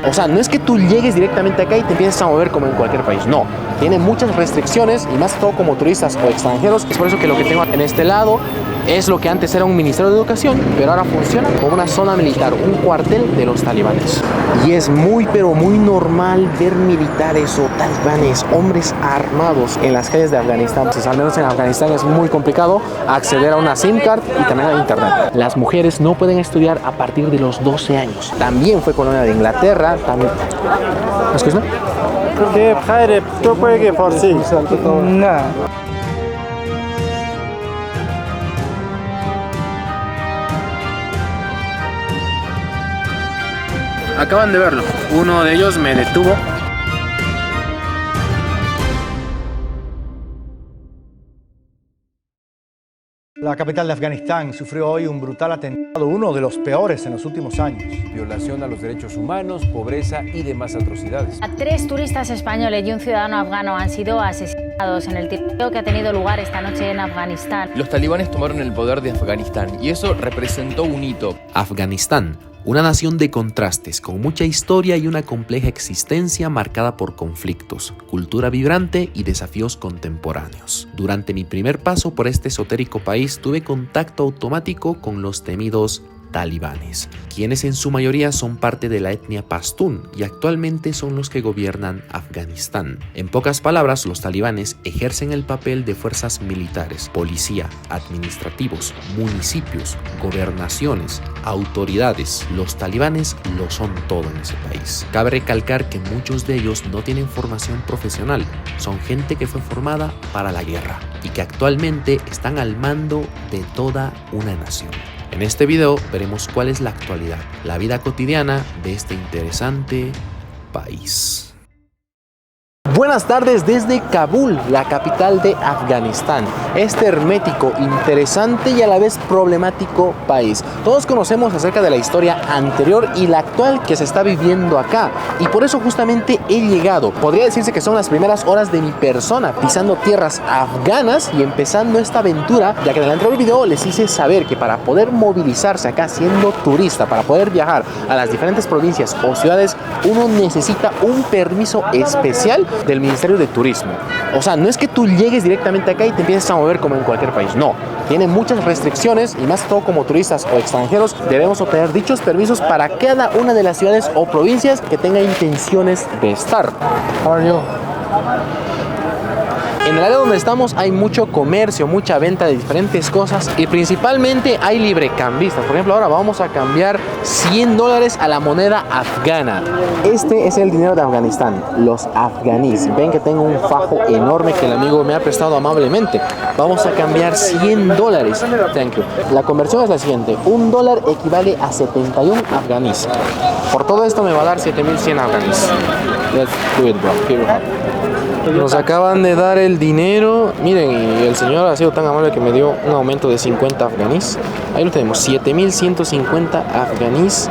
O sea, no es que tú llegues directamente acá y te empieces a mover como en cualquier país, no. Tiene muchas restricciones y más todo como turistas o extranjeros. Es por eso que lo que tengo en este lado es lo que antes era un ministerio de educación, pero ahora funciona como una zona militar, un cuartel de los talibanes. Y es muy, pero muy normal ver militares o talibanes, hombres armados en las calles de Afganistán. Pues, al menos en Afganistán es muy complicado acceder a una SIM card y también a internet. Las mujeres no pueden estudiar a partir de los 12 años. También fue colonia de Inglaterra. También... ¿Escuchas? No. Acaban de verlo. Uno de ellos me detuvo. La capital de Afganistán sufrió hoy un brutal atentado, uno de los peores en los últimos años. Violación a los derechos humanos, pobreza y demás atrocidades. 3 turistas españoles y un ciudadano afgano han sido asesinados en el tiroteo que ha tenido lugar esta noche en Afganistán. Los talibanes tomaron el poder de Afganistán y eso representó un hito. Afganistán, una nación de contrastes, con mucha historia y una compleja existencia marcada por conflictos, cultura vibrante y desafíos contemporáneos. Durante mi primer paso por este esotérico país tuve contacto automático con los temidos talibanes, quienes en su mayoría son parte de la etnia pastún y actualmente son los que gobiernan Afganistán. En pocas palabras, los talibanes ejercen el papel de fuerzas militares, policía, administrativos, municipios, gobernaciones, autoridades. Los talibanes lo son todo en ese país. Cabe recalcar que muchos de ellos no tienen formación profesional, son gente que fue formada para la guerra y que actualmente están al mando de toda una nación. En este video veremos cuál es la actualidad, la vida cotidiana de este interesante país. Buenas tardes desde Kabul, la capital de Afganistán. Este hermético, interesante y a la vez problemático país. Todos conocemos acerca de la historia anterior y la actual que se está viviendo acá. Y por eso justamente he llegado. Podría decirse que son las primeras horas de mi persona pisando tierras afganas y empezando esta aventura, ya que en el anterior video les hice saber que para poder movilizarse acá siendo turista, para poder viajar a las diferentes provincias o ciudades, uno necesita un permiso especial del Ministerio de Turismo. O sea, no es que tú llegues directamente acá y te empieces a mover como en cualquier país, no. Tiene muchas restricciones y más todo como turistas o extranjeros debemos obtener dichos permisos para cada una de las ciudades o provincias que tenga intenciones de estar. How are you? En el área donde estamos hay mucho comercio, mucha venta de diferentes cosas y principalmente hay librecambistas. Por ejemplo, ahora vamos a cambiar $100 a la moneda afgana. Este es el dinero de Afganistán, los afganíes. Ven que tengo un fajo enorme que el amigo me ha prestado amablemente. Vamos a cambiar $100. Thank you. La conversión es la siguiente. $1 equivale a 71 afganíes. Por todo esto me va a dar 7100 afganíes. Let's do it, bro. Here we go. Nos acaban de dar el dinero. Miren, y el señor ha sido tan amable que me dio un aumento de 50 afganíes. Ahí lo tenemos, 7150 afganíes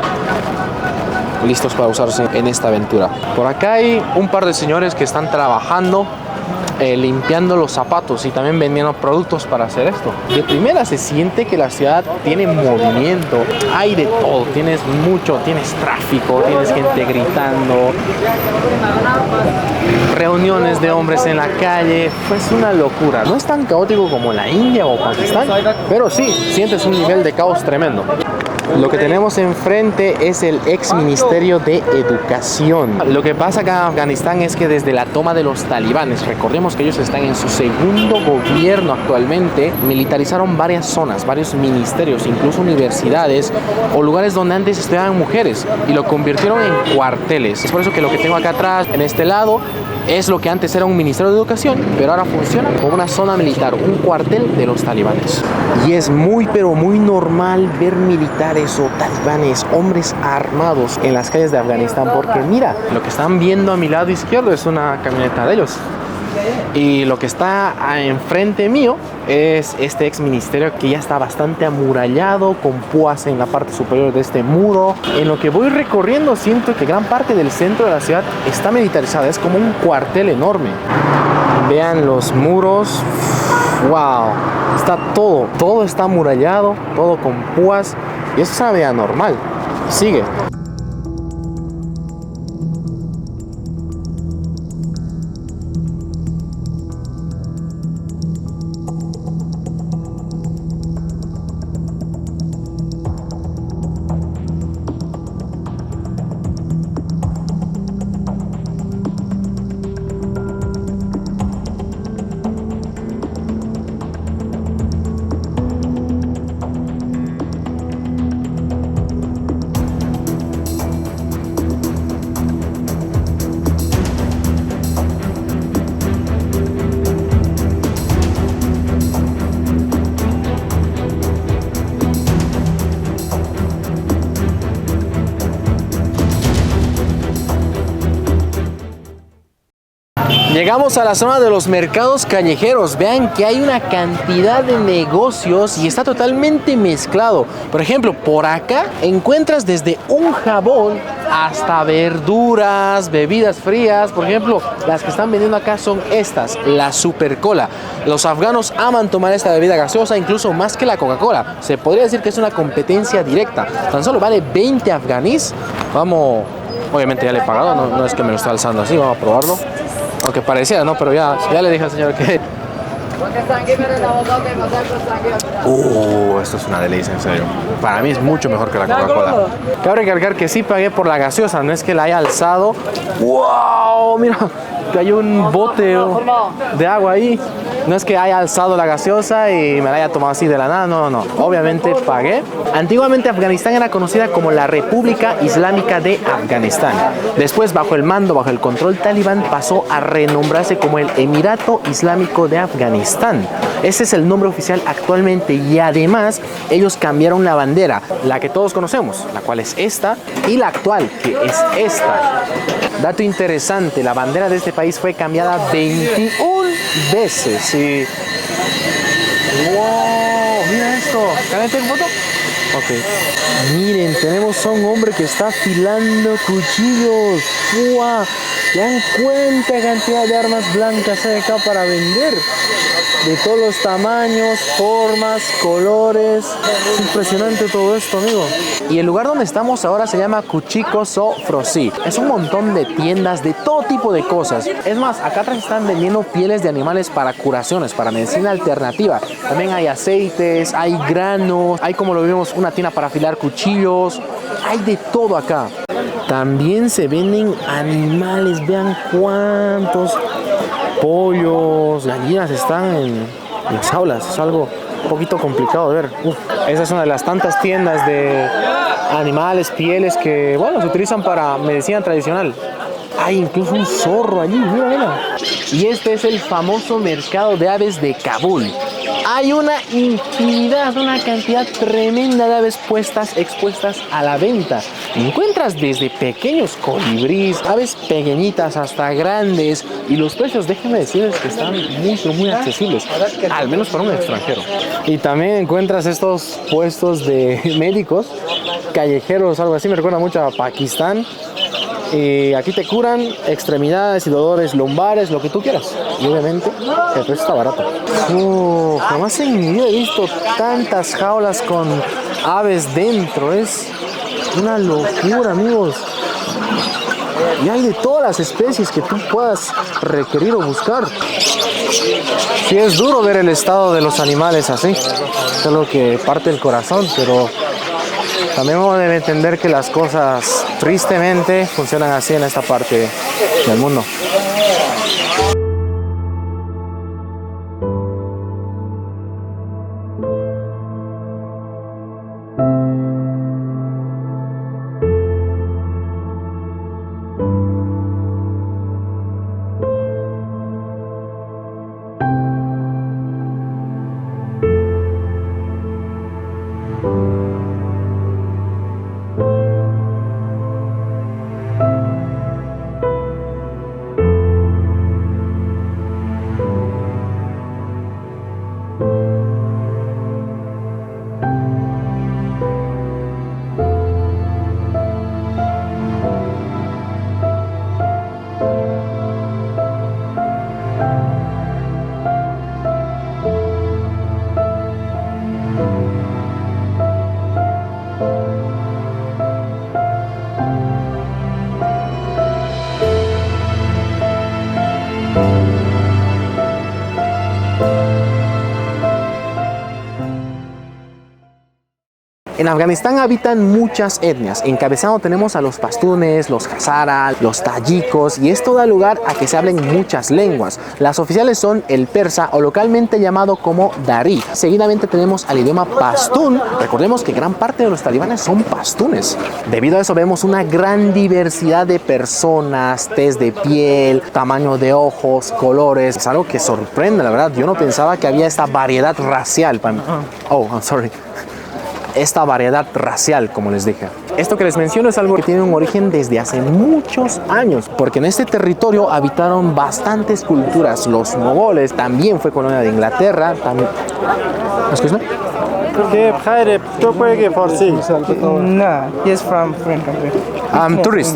listos para usarse en esta aventura. Por acá hay un par de señores que están trabajando limpiando los zapatos y también vendiendo productos para hacer esto. De primera se siente que la ciudad tiene movimiento, hay de todo, tienes tráfico, tienes gente gritando, reuniones de hombres en la calle, pues una locura. No es tan caótico como la India o Pakistán, pero sí, sientes un nivel de caos tremendo. Lo que tenemos enfrente es el ex Ministerio de Educación. Lo que pasa acá en Afganistán es que desde la toma de los talibanes, recordemos que ellos están en su segundo gobierno actualmente, militarizaron varias zonas, varios ministerios, incluso universidades o lugares donde antes estudiaban mujeres y lo convirtieron en cuarteles. Es por eso que lo que tengo acá atrás, en este lado, es lo que antes era un ministerio de educación, pero ahora funciona como una zona militar, un cuartel de los talibanes. Y es muy, pero muy normal ver militares o talibanes, hombres armados en las calles de Afganistán, porque mira, lo que están viendo a mi lado izquierdo es una camioneta de ellos. Y lo que está enfrente mío es este ex ministerio que ya está bastante amurallado, con púas en la parte superior de este muro. En lo que voy recorriendo siento que gran parte del centro de la ciudad está militarizada, es como un cuartel enorme. Vean los muros, wow, está todo está amurallado, todo con púas y eso es una vida normal. Sigue. Llegamos a la zona de los mercados callejeros. Vean que hay una cantidad de negocios y está totalmente mezclado. Por ejemplo, por acá encuentras desde un jabón hasta verduras, bebidas frías. Por ejemplo, las que están vendiendo acá son estas, la Super Cola. Los afganos aman tomar esta bebida gaseosa, incluso más que la Coca-Cola. Se podría decir que es una competencia directa. Tan solo vale 20 afganís. Vamos, obviamente ya le he pagado, no es que me lo está alzando así, vamos a probarlo. Aunque parecía, ¿no? Pero ya le dije al señor que... esto es una delicia, en serio. Para mí es mucho mejor que la Coca-Cola. Cabe recalcar que sí pagué por la gaseosa, no es que la haya alzado. ¡Wow! Mira, cayó un bote de agua ahí. No es que haya alzado la gaseosa y me la haya tomado así de la nada, no. Obviamente pagué. Antiguamente Afganistán era conocida como la República Islámica de Afganistán. Después, bajo el control talibán, pasó a renombrarse como el Emirato Islámico de Afganistán. Ese es el nombre oficial actualmente y además ellos cambiaron la bandera, la que todos conocemos, la cual es esta, y la actual, que es esta. Dato interesante, la bandera de este país fue cambiada 21 veces. Sí. ¡Wow! Mira esto. ¿Can I take foto? Ok. Miren, tenemos a un hombre que está afilando cuchillos. ¡Wow! ¿Dan cuenta cantidad de armas blancas hay acá para vender? De todos los tamaños, formas, colores. Es impresionante todo esto, amigo. Y el lugar donde estamos ahora se llama Kuchiko So Frosi. Es un montón de tiendas de todo tipo de cosas. Es más, acá atrás están vendiendo pieles de animales para curaciones, para medicina alternativa. También hay aceites, hay granos, hay, como lo vimos, una tienda para afilar cuchillos. Hay de todo acá. También se venden animales, vean cuántos pollos, gallinas están en las jaulas. Es algo un poquito complicado de ver. Esa es una de las tantas tiendas de animales, pieles que, bueno, se utilizan para medicina tradicional. Hay incluso un zorro allí, mira. Y este es el famoso mercado de aves de Kabul. Hay una infinidad, una cantidad tremenda de aves expuestas a la venta. Encuentras desde pequeños colibríes, aves pequeñitas hasta grandes. Y los precios, déjenme decirles que están muy accesibles. Al menos para un extranjero. Y también encuentras estos puestos de médicos, callejeros, algo así. Me recuerda mucho a Pakistán. Y aquí te curan extremidades y dolores lumbares, lo que tú quieras. Y obviamente el precio está barato. Jamás en mi vida he visto tantas jaulas con aves dentro. Es una locura, amigos. Y hay de todas las especies que tú puedas requerir o buscar. Sí, es duro ver el estado de los animales así. Es lo que parte el corazón, pero también uno debe entender que las cosas tristemente funcionan así en esta parte del mundo. En Afganistán habitan muchas etnias. Encabezando tenemos a los pastunes, los hazara, los tayikos, y esto da lugar a que se hablen muchas lenguas. Las oficiales son el persa, o localmente llamado como dari. Seguidamente tenemos al idioma pastún. Recordemos que gran parte de los talibanes son pastunes. Debido a eso vemos una gran diversidad de personas, tez de piel, tamaño de ojos, colores. Es algo que sorprende, la verdad. Yo no pensaba que había esta variedad racial. Oh, I'm sorry. esta variedad racial, como les dije. Esto que les menciono es algo que tiene un origen desde hace muchos años, porque en este territorio habitaron bastantes culturas. Los mogoles, también fue colonia de Inglaterra, también... Excuse me? No, he's from foreign country. I'm tourist.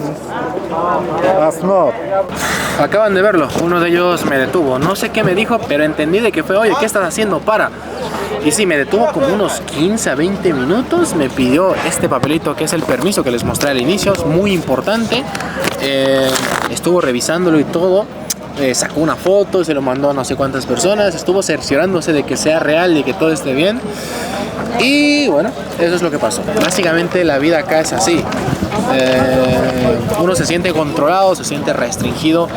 Acaban de verlo, uno de ellos me detuvo. No sé qué me dijo, pero entendí de que fue, oye, ¿qué estás haciendo? Para. Y sí, me detuvo como unos 15 a 20 minutos. Me pidió este papelito que es el permiso que les mostré al inicio. Es muy importante. Estuvo revisándolo y todo. Sacó una foto, se lo mandó a no sé cuántas personas. Estuvo cerciorándose de que sea real y que todo esté bien. Y bueno, eso es lo que pasó. Básicamente la vida acá es así. Uno se siente controlado, se siente restringido.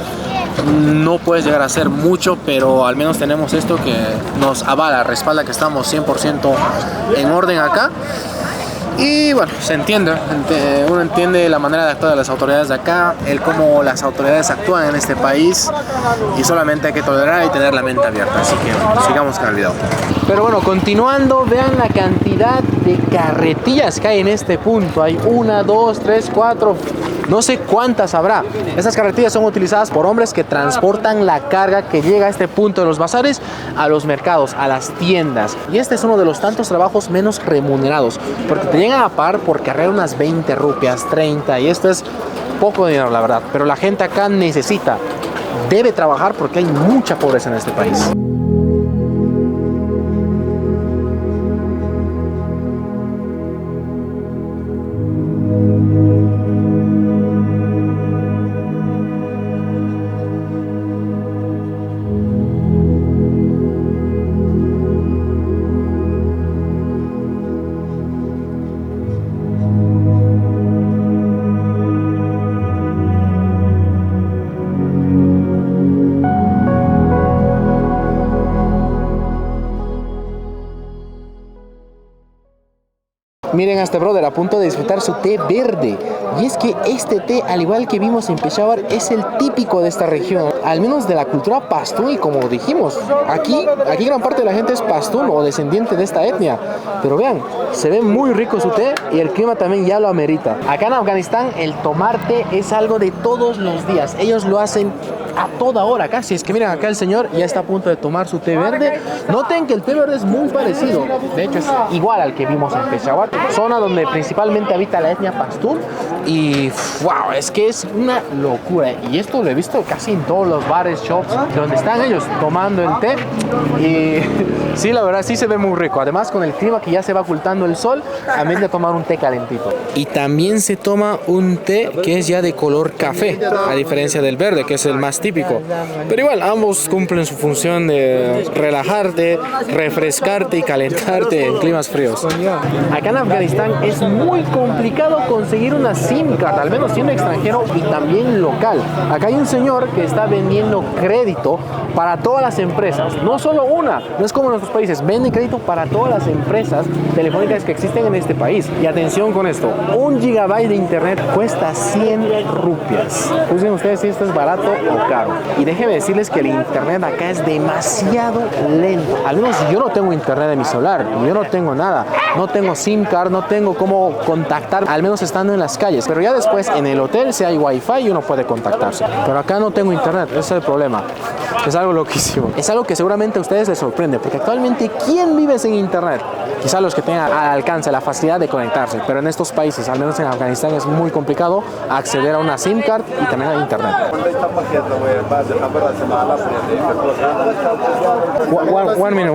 No puedes llegar a hacer mucho, pero al menos tenemos esto que nos avala, respalda que estamos 100% en orden acá. Y bueno, se entiende, uno entiende la manera de actuar de las autoridades de acá, el cómo las autoridades actúan en este país, y solamente hay que tolerar y tener la mente abierta. Así que bueno, sigamos con el video. Pero bueno, continuando, vean la cantidad de carretillas que hay en este punto. Hay 1, 2, 3, 4, no sé cuántas habrá. Estas carretillas son utilizadas por hombres que transportan la carga que llega a este punto de los bazares a los mercados, a las tiendas. Y este es uno de los tantos trabajos menos remunerados, porque te llegan a pagar por cargar unas 20 rupias, 30, y esto es poco dinero, la verdad. Pero la gente acá necesita, debe trabajar porque hay mucha pobreza en este país. Miren a este brother a punto de disfrutar su té verde. Y es que este té, al igual que vimos en Peshawar, es el típico de esta región, al menos de la cultura pastún. Y como dijimos, aquí gran parte de la gente es pastún o descendiente de esta etnia. Pero vean, se ve muy rico su té y el clima también ya lo amerita. Acá en Afganistán el tomar té es algo de todos los días. Ellos lo hacen a toda hora casi. Es que miren, acá el señor ya está a punto de tomar su té verde. Noten que el té verde es muy parecido, de hecho es igual al que vimos en Peshawar, zona donde principalmente habita la etnia pastún. Y wow, es que es una locura. Y esto lo he visto casi en todos los bares, shops donde están ellos tomando el té. Y sí, la verdad sí se ve muy rico. Además, con el clima que ya se va ocultando el sol, también de tomar un té calentito. Y también se toma un té que es ya de color café, a diferencia del verde, que es el más típico. Pero igual, ambos cumplen su función de relajarte, refrescarte y calentarte en climas fríos. Acá en Afganistán es muy complicado conseguir una SIM card, al menos siendo extranjero y también local. Acá hay un señor que está vendiendo crédito para todas las empresas, no solo una, no es como en nuestros países, vende crédito para todas las empresas telefónicas que existen en este país. Y atención con esto, 1 gigabyte de internet cuesta 100 rupias. Juzguen ustedes si esto es barato o caro. Y déjenme decirles que el internet acá es demasiado lento. Al menos yo no tengo internet en mi celular, yo no tengo nada, no tengo SIM card, no tengo cómo contactar, al menos estando en las calles. Pero ya después en el hotel si hay wifi y uno puede contactarse. Pero acá no tengo internet, ese es el problema. Es algo loquísimo. Es algo que seguramente a ustedes les sorprende, porque actualmente ¿quién vive sin internet? Quizás los que tengan al alcance la facilidad de conectarse, pero en estos países, al menos en Afganistán, es muy complicado acceder a una SIM card y también a internet. One minute.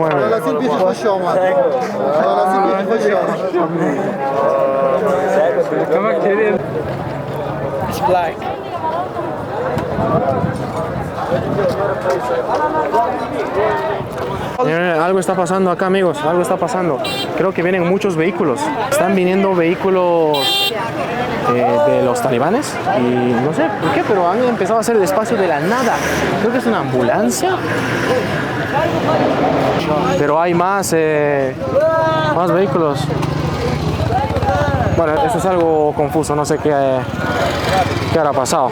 It's black. Algo está pasando acá, amigos, algo está pasando. Creo que vienen muchos vehículos. Están viniendo vehículos de los talibanes y no sé por qué, pero han empezado a hacer despacio de la nada. Creo que es una ambulancia. Pero hay más vehículos. Bueno, esto es algo confuso, no sé qué habrá pasado.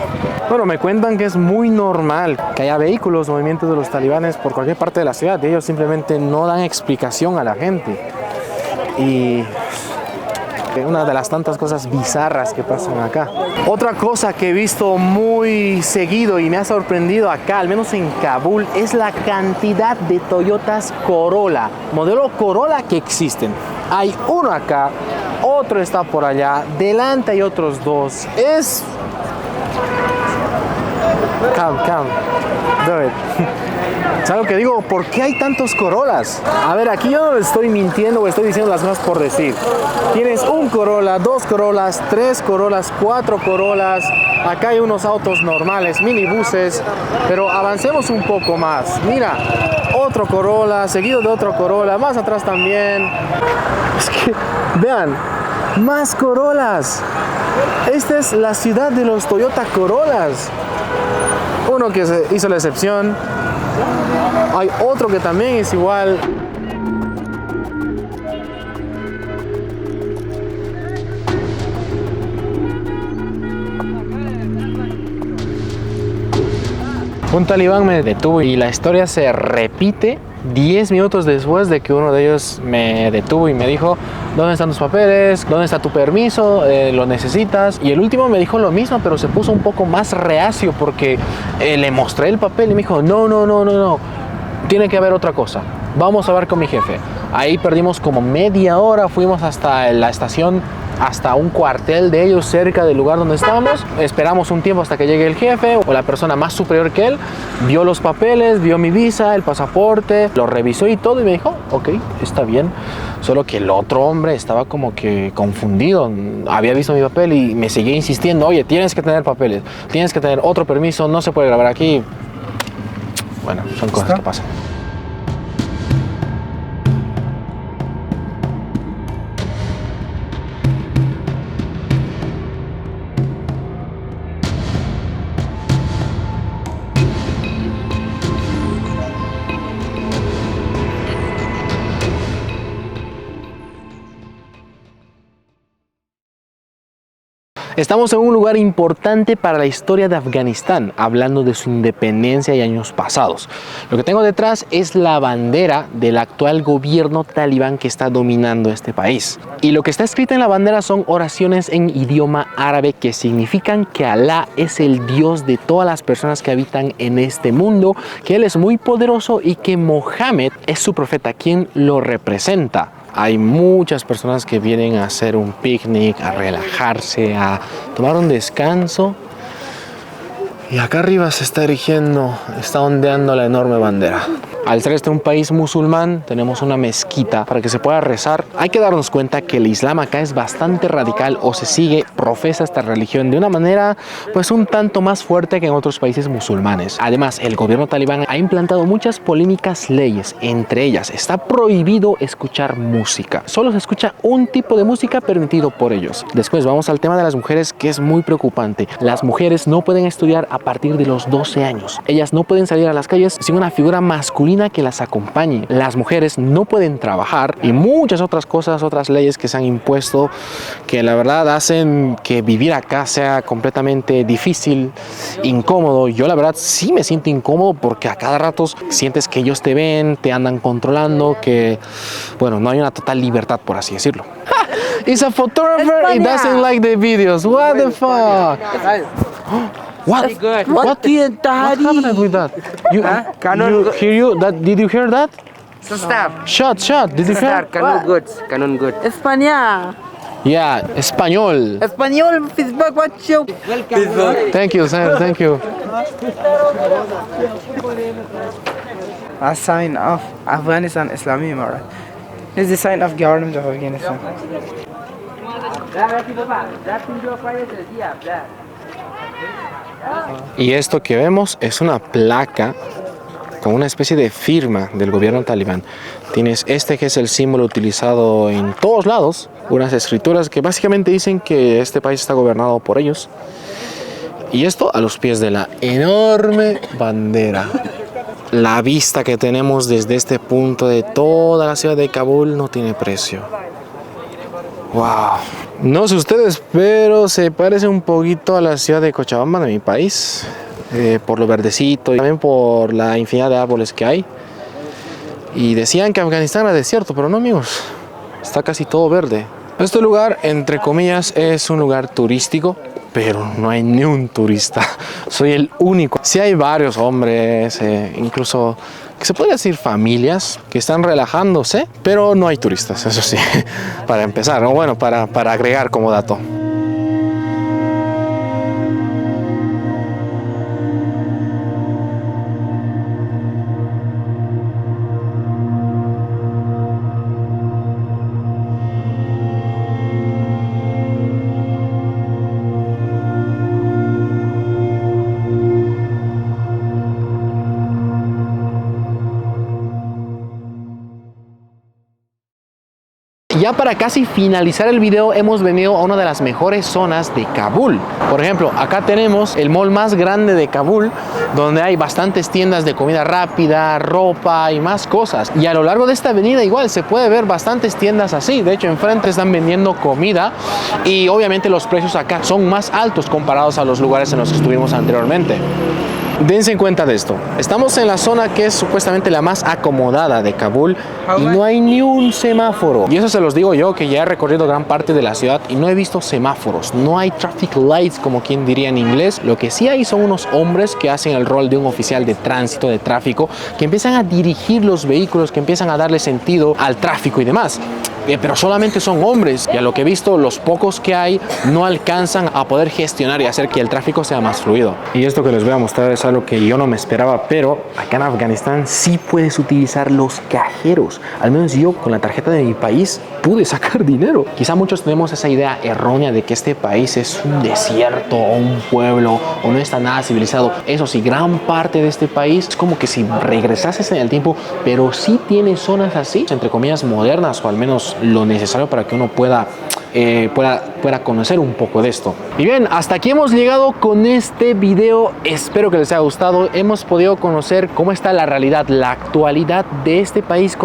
Bueno, me cuentan que es muy normal que haya vehículos, movimientos de los talibanes por cualquier parte de la ciudad. Ellos simplemente no dan explicación a la gente. Y Una de las tantas cosas bizarras que pasan acá. Otra cosa que he visto muy seguido y me ha sorprendido acá, al menos en Kabul, es la cantidad de Toyotas Corolla, modelo Corolla que existen. Hay uno acá, otro está por allá, delante hay otros dos. Es... Come. Do it. ¿Sabes lo que digo? ¿Por qué hay tantos Corollas? A ver, aquí yo no estoy mintiendo o estoy diciendo las cosas por decir. Tienes un Corolla, dos Corollas, tres Corollas, cuatro Corollas. Acá hay unos autos normales, minibuses. Pero avancemos un poco más. Mira, otro Corolla, seguido de otro Corolla. Más atrás también. Es que, vean, más Corollas. Esta es la ciudad de los Toyota Corollas. Uno que se hizo la excepción. Hay otro que también es igual. Un talibán me detuvo y la historia se repite 10 minutos después de que uno de ellos me detuvo y me dijo: ¿dónde están tus papeles? ¿Dónde está tu permiso? ¿Lo necesitas? Y el último me dijo lo mismo, pero se puso un poco más reacio porque le mostré el papel y me dijo: no, tiene que haber otra cosa. Vamos a hablar con mi jefe. Ahí perdimos como media hora, fuimos hasta la estación, hasta un cuartel de ellos cerca del lugar donde estábamos. Esperamos un tiempo hasta que llegue el jefe o la persona más superior que él. Vio los papeles, vio mi visa, el pasaporte, lo revisó y todo y me dijo: ok, está bien. Solo que el otro hombre estaba como que confundido. Había visto mi papel y me seguía insistiendo: oye, tienes que tener papeles, tienes que tener otro permiso, no se puede grabar aquí. Bueno, son cosas que pasan. Estamos en un lugar importante para la historia de Afganistán, hablando de su independencia y años pasados. Lo que tengo detrás es la bandera del actual gobierno talibán que está dominando este país. Y lo que está escrito en la bandera son oraciones en idioma árabe que significan que Alá es el Dios de todas las personas que habitan en este mundo, que Él es muy poderoso y que Mohammed es su profeta, quien lo representa. Hay muchas personas que vienen a hacer un picnic, a relajarse, a tomar un descanso. Y acá arriba se está erigiendo, está ondeando la enorme bandera. Al ser este un país musulmán, tenemos una mezquita para que se pueda rezar. Hay que darnos cuenta que el Islam acá es bastante radical o se sigue, profesa esta religión de una manera pues un tanto más fuerte que en otros países musulmanes. Además, el gobierno talibán ha implantado muchas polémicas leyes. Entre ellas, está prohibido escuchar música. Solo se escucha un tipo de música permitido por ellos. Después vamos al tema de las mujeres, que es muy preocupante. Las mujeres no pueden estudiar a partir de los 12 años. Ellas no pueden salir a las calles sin una figura masculina que las acompañe. Las mujeres no pueden trabajar y muchas otras cosas, otras leyes que se han impuesto que la verdad hacen que vivir acá sea completamente difícil, incómodo. Yo la verdad sí me siento incómodo porque a cada rato sientes que ellos te ven, te andan controlando, que bueno, no hay una total libertad, por así decirlo. It's a photographer, he doesn't like the videos. What the fuck? What? What happened with that? Did you hear that? Shot. Did you hear? Canon Goods. España. Yeah, español. Español, Facebook, watch you. Thank you, sir. Thank you. A sign of Afghanistan Islami Imarat. It's the sign of government of Afghanistan. Y esto que vemos es una placa con una especie de firma del gobierno talibán. Tienes este que es el símbolo utilizado en todos lados, unas escrituras que básicamente dicen que este país está gobernado por ellos. Y esto a los pies de la enorme bandera. La vista que tenemos desde este punto de toda la ciudad de Kabul no tiene precio. Wow. No sé ustedes, pero se parece un poquito a la ciudad de Cochabamba de mi país, por lo verdecito y también por la infinidad de árboles que hay. Y decían que Afganistán era desierto, pero no, amigos, está casi todo verde. Este lugar, entre comillas, es un lugar turístico, pero no hay ni un turista. Soy el único. Sí hay varios hombres, incluso que se puede decir familias, que están relajándose, pero no hay turistas, eso sí, para empezar, o bueno, para agregar como dato. Ya para casi finalizar el video hemos venido a una de las mejores zonas de Kabul. Por ejemplo, acá tenemos el mall más grande de Kabul, donde hay bastantes tiendas de comida rápida, ropa y más cosas. Y a lo largo de esta avenida igual se puede ver bastantes tiendas así. De hecho, enfrente están vendiendo comida y obviamente los precios acá son más altos comparados a los lugares en los que estuvimos anteriormente. Dense en cuenta de esto. Estamos en la zona que es supuestamente la más acomodada de Kabul y no hay ni un semáforo. Y eso se los digo yo, que ya he recorrido gran parte de la ciudad y no he visto semáforos. No hay traffic lights, como quien diría en inglés. Lo que sí hay son unos hombres que hacen el rol de un oficial de tránsito, de tráfico, que empiezan a dirigir los vehículos, que empiezan a darle sentido al tráfico y demás. Pero solamente son hombres y a lo que he visto, los pocos que hay no alcanzan a poder gestionar y hacer que el tráfico sea más fluido. Y esto que les voy a mostrar es algo que yo no me esperaba, pero acá en Afganistán sí puedes utilizar los cajeros. Al menos yo con la tarjeta de mi país pude sacar dinero. Quizá muchos tenemos esa idea errónea de que este país es un desierto o un pueblo o no está nada civilizado. Eso sí, gran parte de este país es como que si regresases en el tiempo, pero sí tiene zonas así, entre comillas modernas, o al menos lo necesario para que uno pueda conocer un poco de esto. Y bien, hasta aquí hemos llegado con este video. Espero que les haya gustado. Hemos podido conocer cómo está la realidad, la actualidad de este país,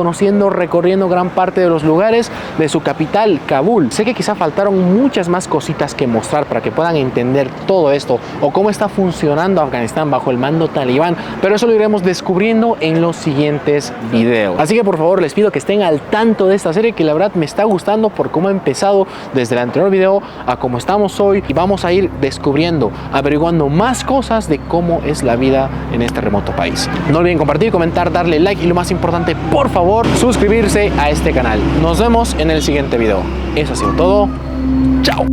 recorriendo gran parte de los lugares de su capital, Kabul. Sé que quizá faltaron muchas más cositas que mostrar para que puedan entender todo esto o cómo está funcionando Afganistán bajo el mando talibán, pero eso lo iremos descubriendo en los siguientes videos. Así que por favor les pido que estén al tanto de esta serie, que la verdad me está gustando por cómo ha empezado desde el anterior video a cómo estamos hoy, y vamos a ir descubriendo, averiguando más cosas de cómo es la vida en este remoto país. No olviden compartir, comentar, darle like y lo más importante, por favor, suscribirse a este canal. Nos vemos en el siguiente video. Eso ha sido todo. Chao.